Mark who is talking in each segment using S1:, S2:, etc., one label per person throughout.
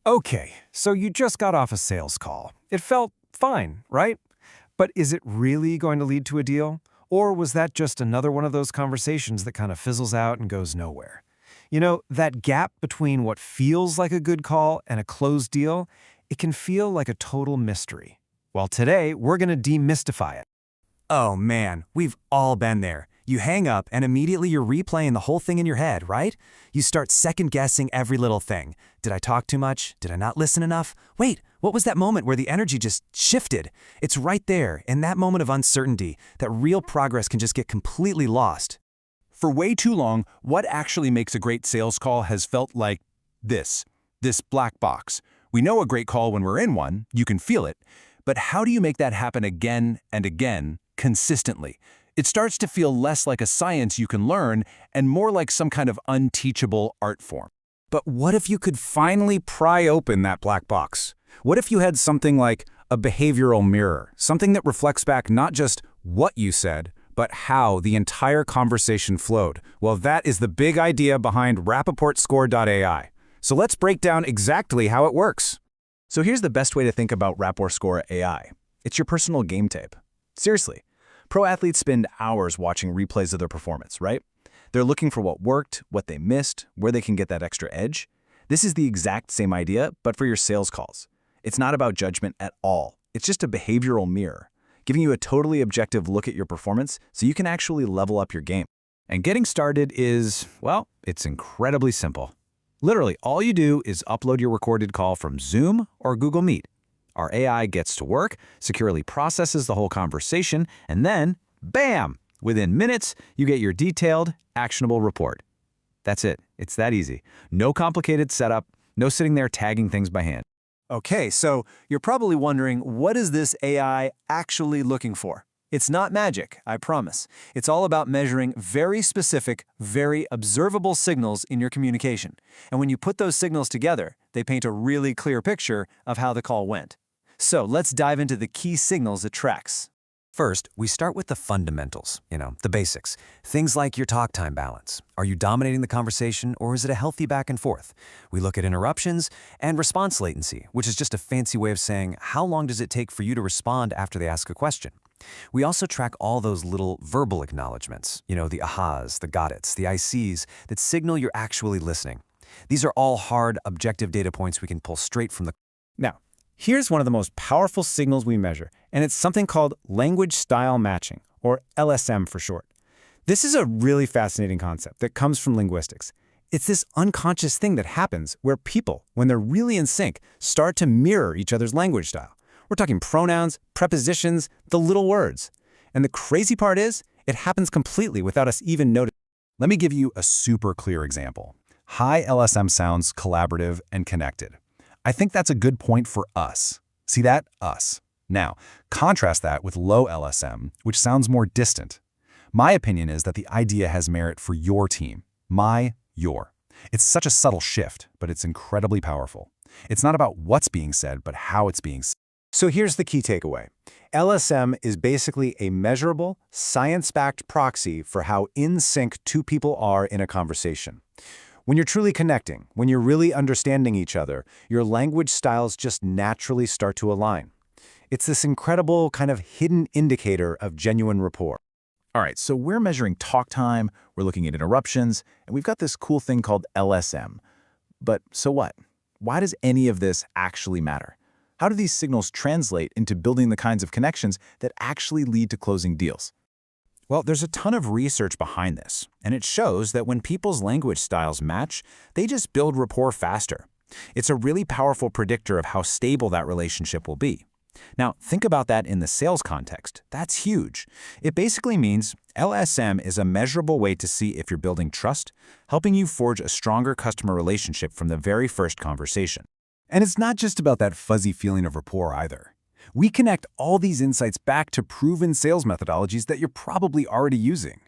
S1: Okay, so you just got off a sales call. It felt fine, right? But is it really going to lead to a deal? Or was that just another one of those conversations that kind of fizzles out and goes nowhere? That gap between what feels like a good call and a closed deal, it can feel like a total mystery. Well, today, we're going to demystify it.
S2: Oh man, we've all been there. You hang up and immediately you're replaying the whole thing in your head, right? You start second-guessing every little thing. Did I talk too much? Did I not listen enough? Wait, what was that moment where the energy just shifted? It's right there, in that moment of uncertainty, that real progress can just get completely lost.
S3: For way too long, what actually makes a great sales call has felt like this black box. We know a great call when we're in one, you can feel it, but how do you make that happen again and again, consistently? It starts to feel less like a science you can learn and more like some kind of unteachable art form.
S4: But what if you could finally pry open that black box? What if you had something like a behavioral mirror, something that reflects back not just what you said, but how the entire conversation flowed? Well, that is the big idea behind RapportScore.ai. So let's break down exactly how it works.
S5: So here's the best way to think about Rapport Score AI. It's your personal game tape. Seriously, pro athletes spend hours watching replays of their performance, right? They're looking for what worked, what they missed, where they can get that extra edge. This is the exact same idea, but for your sales calls. It's not about judgment at all. It's just a behavioral mirror, giving you a totally objective look at your performance so you can actually level up your game.
S4: And getting started is, well, it's incredibly simple. Literally, all you do is upload your recorded call from Zoom or Google Meet. Our AI gets to work, securely processes the whole conversation, and then, bam! Within minutes, you get your detailed, actionable report. That's it. It's that easy. No complicated setup, no sitting there tagging things by hand.
S6: Okay, so you're probably wondering, what is this AI actually looking for? It's not magic, I promise. It's all about measuring very specific, very observable signals in your communication. And when you put those signals together, they paint a really clear picture of how the call went. So let's dive into the key signals it tracks.
S1: First, we start with the fundamentals, the basics. Things like your talk time balance. Are you dominating the conversation or is it a healthy back and forth? We look at interruptions and response latency, which is just a fancy way of saying how long does it take for you to respond after they ask a question. We also track all those little verbal acknowledgments, the ahas, the got it's, the I sees that signal you're actually listening. These are all hard, objective data points we can pull straight from the.
S4: Now, here's one of the most powerful signals we measure, and it's something called language style matching, or LSM for short. This is a really fascinating concept that comes from linguistics. It's this unconscious thing that happens where people, when they're really in sync, start to mirror each other's language style. We're talking pronouns, prepositions, the little words. And the crazy part is, it happens completely without us even noticing.
S3: Let me give you a super clear example. High LSM sounds collaborative and connected. I think that's a good point for us. See that? Us. Now, contrast that with low LSM, which sounds more distant. My opinion is that the idea has merit for your team. Your. It's such a subtle shift, but it's incredibly powerful. It's not about what's being said, but how it's being said.
S6: So here's the key takeaway. LSM is basically a measurable, science-backed proxy for how in sync two people are in a conversation. When you're truly connecting, when you're really understanding each other, your language styles just naturally start to align. It's this incredible kind of hidden indicator of genuine rapport.
S5: All right, so we're measuring talk time, we're looking at interruptions, and we've got this cool thing called LSM. But so what? Why does any of this actually matter? How do these signals translate into building the kinds of connections that actually lead to closing deals?
S4: Well, there's a ton of research behind this, and it shows that when people's language styles match, they just build rapport faster. It's a really powerful predictor of how stable that relationship will be. Now, think about that in the sales context. That's huge. It basically means LSM is a measurable way to see if you're building trust, helping you forge a stronger customer relationship from the very first conversation.
S3: And it's not just about that fuzzy feeling of rapport either. We connect all these insights back to proven sales methodologies that you're probably already using.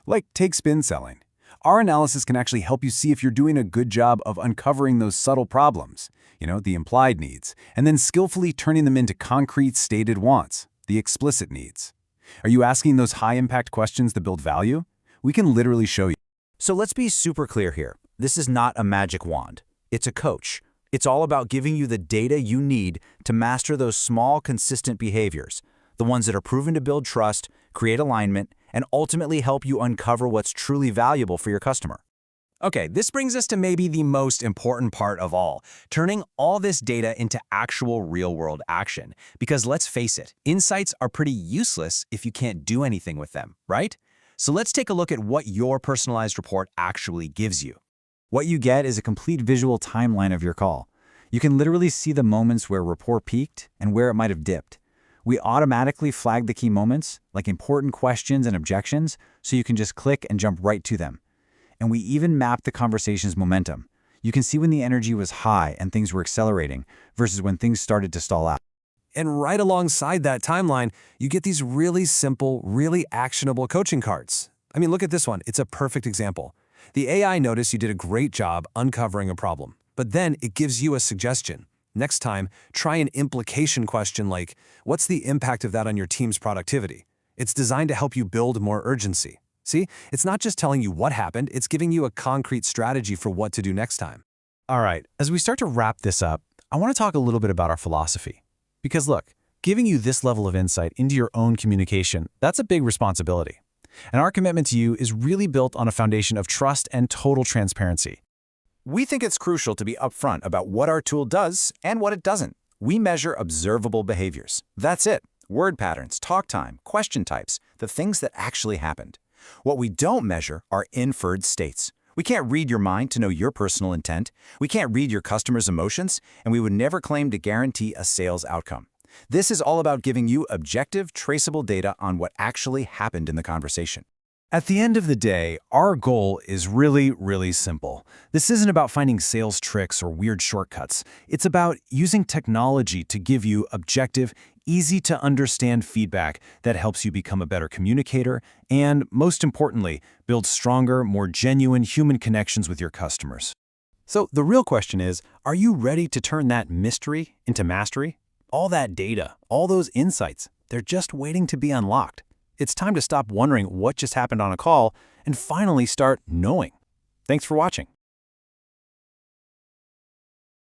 S3: Like take spin selling. Our analysis can actually help you see if you're doing a good job of uncovering those subtle problems, the implied needs, and then skillfully turning them into concrete stated wants, the explicit needs. Are you asking those high-impact questions that build value? We can literally show you.
S2: So let's be super clear here. This is not a magic wand. It's a coach.
S5: It's all about giving you the data you need to master those small, consistent behaviors, the ones that are proven to build trust, create alignment, and ultimately help you uncover what's truly valuable for your customer.
S1: Okay, this brings us to maybe the most important part of all, turning all this data into actual real-world action. Because let's face it, insights are pretty useless if you can't do anything with them, right? So let's take a look at what your personalized report actually gives you.
S2: What you get is a complete visual timeline of your call. You can literally see the moments where rapport peaked and where it might have dipped. We automatically flag the key moments, like important questions and objections, so you can just click and jump right to them. And we even map the conversation's momentum. You can see when the energy was high and things were accelerating versus when things started to stall out.
S1: And right alongside that timeline, you get these really simple, really actionable coaching cards. I mean, look at this one. It's a perfect example. The AI noticed you did a great job uncovering a problem, but then it gives you a suggestion. Next time, try an implication question like, what's the impact of that on your team's productivity? It's designed to help you build more urgency. See, it's not just telling you what happened, it's giving you a concrete strategy for what to do next time.
S5: All right, as we start to wrap this up, I want to talk a little bit about our philosophy. Because look, giving you this level of insight into your own communication, that's a big responsibility. And our commitment to you is really built on a foundation of trust and total transparency. We think it's crucial to be upfront about what our tool does and what it doesn't. We measure observable behaviors. That's it. Word patterns, talk time, question types, the things that actually happened. What we don't measure are inferred states. We can't read your mind to know your personal intent. We can't read your customer's emotions, and we would never claim to guarantee a sales outcome. This is all about giving you objective, traceable data on what actually happened in the conversation.
S3: At the end of the day, our goal is really simple. This isn't about finding sales tricks or weird shortcuts. It's about using technology to give you objective, easy-to-understand feedback that helps you become a better communicator and, most importantly, build stronger, more genuine human connections with your customers.
S2: So the real question is, are you ready to turn that mystery into mastery? All that data, all those insights, they're just waiting to be unlocked. It's time to stop wondering what just happened on a call and finally start knowing. Thanks for watching.